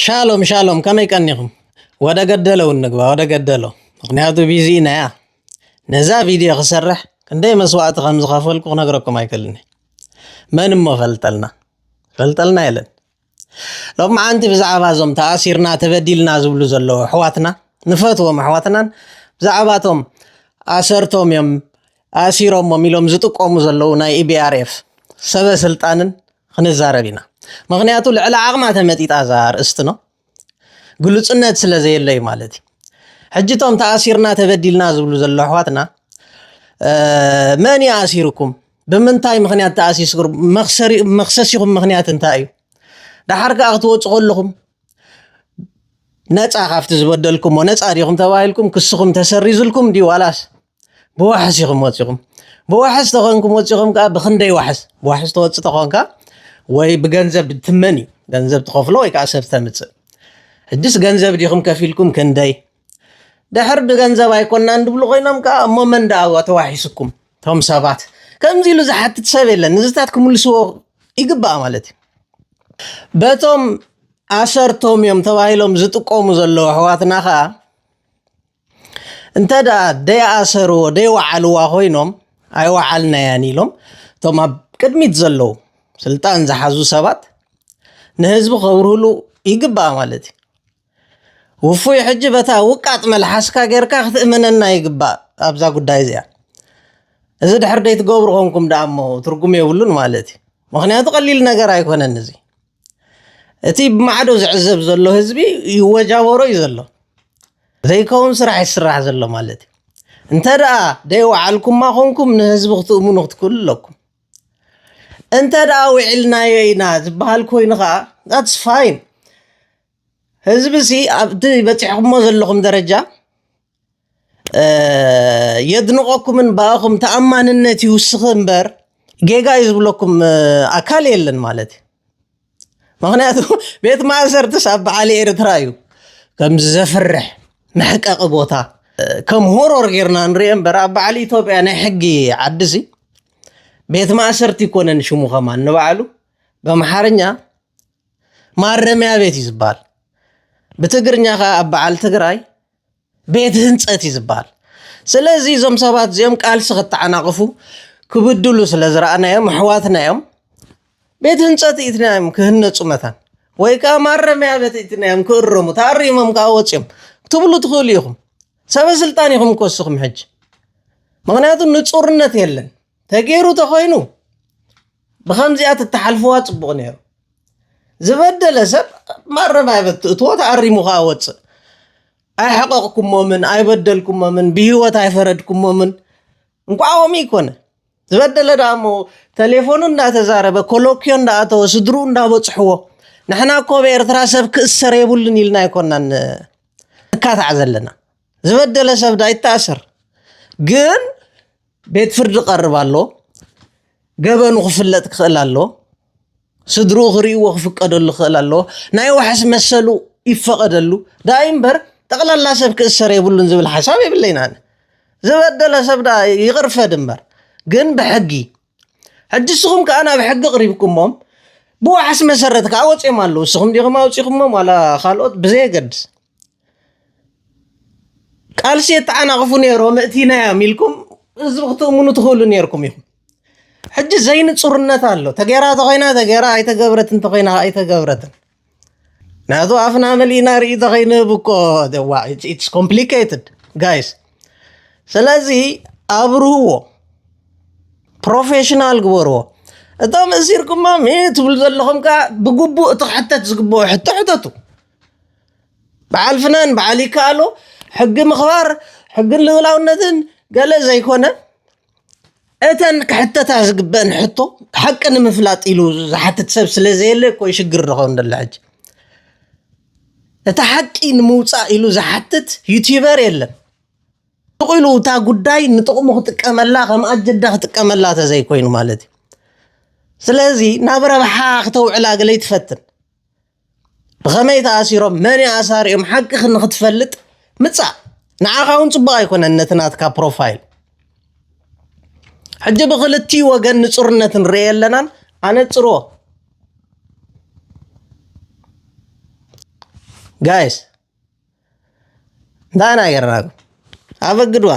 ሻሎም ሻሎም ከመይ ቀኒኹም ወደ ገደለው እንግባ ወደ ገደለው ምክንያቱ ቢዚ ነያ ነዛ ቪድዮ ክሰርሕ ክንደይ መስዋዕት ከም ዝኸፈልኩ ክነግረኩም ኣይክልኒ ምንም ፈልጠልና የለን ሎማ ኣንቲ ብዛዕባ ዞም ተኣሲርና ተበዲልና ዝብሉ ዘለዉ ኣሕዋትና ንፈትዎም ኣሕዋትናን ብዛዕባቶም ኣሰርቶም እዮም ኣሲሮሞም ኢሎም ዝጥቆሙ ዘለዉ ናይ ኢቢአርኤፍ ሰበ ስልጣንን ክንዛረብ ኢና ምክንያቱ ልዕሊ ዓቕማ ተመጢጣ እዛ ኣርእስቲ ነው ግሉጽነት ስለዘየለይ ማለት ሕጅቶም ተኣሲርና ተበዲልና ዝብሉ ዘለዉ ኣሕዋትና መን ኣሲርኩም ብምንታይ ምክንያት ተኣሲስኩም መክሰሲኩም ምክንያት እንታይ እዩ ዳሕርካ ክትወፁ ከለኹም ነፃ ካብቲ ዝበደልኩም ነፃ ዲኹም ተባሂልኩም ክስኹም ተሰሪዙልኩም ዲ ዋላስ ብዋሕስ ኢኹም ወፂኹም ብዋሕስ ተኾንኩም ወፂኹም ከዓ ብክንደይ ዋሕስ ብዋሕስ ተወፅእ ተኾንካ ወይ ብገንዘብ ትመን እዩ ገንዘብ ትኸፍሎ ወይ ከዓ ሰብ ተምፅእ ሕድስ ገንዘብ ዲኹም ከፊልኩም ክንደይ ድሕር ብገንዘብ ኣይኮንና እንድብሉ ኮይኖም ከዓ እሞ መን ዳኣ ተዋሒስኩም ቶም ሰባት ከምዚ ኢሉ ዝሓትት ሰብ የለን ንዝታት ክምልስዎ ይግባእ ማለት እዩ በቶም ኣሰርቶም እዮም ተባሂሎም ዝጥቆሙ ዘለዉ ኣሕዋትና ከዓ እንተዳ ደይኣሰርዎ ደይወዓልዋ ኮይኖም ኣይወዓልናያን ኢሎም እቶም ኣብ ቅድሚት ዘለዉ ስልጣን ዝሓዙ ሰባት ንህዝቢ ከብርህሉ ይግባእ ማለት እዩ ውፉይ ሕጂ በታ ውቃጥ መልሓስካ ጌርካ ክትእመነና ይግባእ ኣብዛ ጉዳይ እዚኣ እዚ ድሕር ደይ ትገብሩ ኮንኩም ዳኣ እሞ ትርጉም የብሉን ማለት እዩ ምክንያቱ ቀሊል ነገር ኣይኮነን እዚ እቲ ብማዕዶ ዝዕዘብ ዘሎ ህዝቢ ይወጃበሮ እዩ ዘሎ ዘይከውን ስራሕ ይስራሕ ዘሎ ማለት እዩ እንተ ደኣ ደይወዓልኩማ ኮንኩም ንህዝቢ ክትእምኑ ክትክእሉ ኣለኩም እንተ ደኣ ውዒልናዮ ኢና ዝበሃል ኮይኑ ከዓ that's fine ህዝቢ ሲ ኣብቲ በፂሕኩሞ ዘለኹም ደረጃ የድንቆኩምን ባእኹም ተኣማንነት ይውስኽ እምበር ጌጋ እዩ ዝብለኩም ኣካል የለን ማለት እዩ ምክንያቱ ቤት ማእሰርትስ ኣብ በዓል ኤርትራ እዩ ከምዚ ዘፍርሕ መሕቀቂ ቦታ ከም ሆሮር ጌርና ንሪኦ እምበር ኣብ በዓል ኢትዮጵያ ናይ ሕጊ ዓዲሲ ቤት ማእሰርቲ ይኮነን ሽሙ ኸማን ንባዕሉ በአምሓርኛ ማረሚያ ቤት እዩ ዝበሃል ብትግርኛ ከዓ ኣብ በዓል ትግራይ ቤት ህንፀት እዩ ዝበሃል ስለዚ እዞም ሰባት እዚኦም ቃልሲ ክተዓናቕፉ ክብድሉ ስለ ዝረኣናዮም ኣሕዋትና እዮም ቤት ህንፀት ኢትናዮም ክህነፁ መታን ወይ ከዓ ማረሚያ ቤት ኢትናዮም ክእረሙ ተኣሪሞም ከዓ ወፂኦም ክትብሉ ትኽእሉ ኢኹም ሰበ ስልጣን ኢኹም ክወስኹም ሕጂ ምክንያቱ ንፁርነት የለን ተገይሩ ተኾይኑ ብከምዚኣ ትተሓልፍዋ ፅቡቕ ነይሩ ዝበደለ ሰብ ማረሚያ ቤት እትዎ ተኣሪሙ ከዓ ወፅእ ኣይሐቀቕኩሞምን ኣይበደልኩሞምን ብሂወት ኣይፈረድኩሞምን እንቋቆሚ ይኮነ ዝበደለ ዳኣ እሞ ቴሌፎኑ እንዳተዛረበ ኮሎኪዮ እንዳኣተወ ስድሩ እንዳበፅሕዎ ንሕና እኮ ብኤርትራ ሰብ ክእሰር የብሉን ኢልና ኣይኮናን ንካታዕ ዘለና ዝበደለ ሰብ ዳ ይተኣሰር ግን ቤት ፍርዲ ቀርብ ኣሎ ገበኑ ክፍለጥ ክኽእል ኣሎ ስድሩ ክርእይዎ ክፍቀደሉ ክኽእል ኣሎ ናይ ዋሕስ መሰሉ ይፈቀደሉ ዳኣ እምበር ጠቕላላ ሰብ ክእሰር የብሉን ዝብል ሓሳብ የብለይና ዝበደለ ሰብ ዳ ይቕርፈድ እምበር ግን ብሕጊ ሕጂ ንስኹም ከዓ ናብ ሕጊ ቅሪብኩሞም ብዋሕስ መሰረት ከዓ ወፂኦም ኣለዉ ንስኹም ዲኹም ኣውፂኹሞም ዋላ ካልኦት ብዘየገድስ ቃልሲ የተዓናቕፉ ነይሮም እቲናዮም ኢልኩም ህዝቢ ክትእምኑ ትኽእሉ ነይርኩም ኢኹም ሕጂ ዘይንፁርነት ኣሎ ተገይራ ተኾይና ተገይራ ኣይተገብረት እንተኾይና ኣይተገብረትን ናቱ ኣፍና መሊእና ርኢ ተኸይንህብ እኮ ኢትስ ኮምፕሊኬትድ ጋይስ ስለዚ ኣብርህዎ ፕሮፌሽናል ግበርዎ እቶም እሲርኩማ ትብሉ ዘለኹም ከዓ ብግቡእ እቲ ሕተት ዝግብኦ ሕተቱ በዓል ፍናን በዓል ይከኣሎ ሕጊ ምኽባር ሕግን ልዕላውነትን ገለ ዘይኮነ እተን ክሕተታ ዝግበአን ሕቶ ሓቂ ንምፍላጥ ኢሉ ዝሓትት ሰብ ስለዘየለ እኮ ይሽግር ንኸውን ደላ ሕጂ እቲ ሓቂ ንምውፃእ ኢሉ ዝሓትት ዩቲዩበር የለን ኢሉ እታ ጉዳይ ንጥቕሙ ክጥቀመላ ከም ኣጀዳ ክጥቀመላ ተዘይኮይኑ ማለት እዩ ስለዚ ናብ ረብሓ ክተውዕላ ገለ ይትፈትን ብኸመይ ተኣሲሮም መን ኣሳሪኦም ሓቂ ንክትፈልጥ ምፃእ ንዓኻ እውን ፅቡቕ ኣይኮነን ነቲ ናትካ ፕሮፋይል ሕጂ ብክልቲኡ ወገን ንፁርነት ንሪኦ ኣለናን ኣነፅርዎ ጋይስ እንታይ ነገር ኣበግድዋ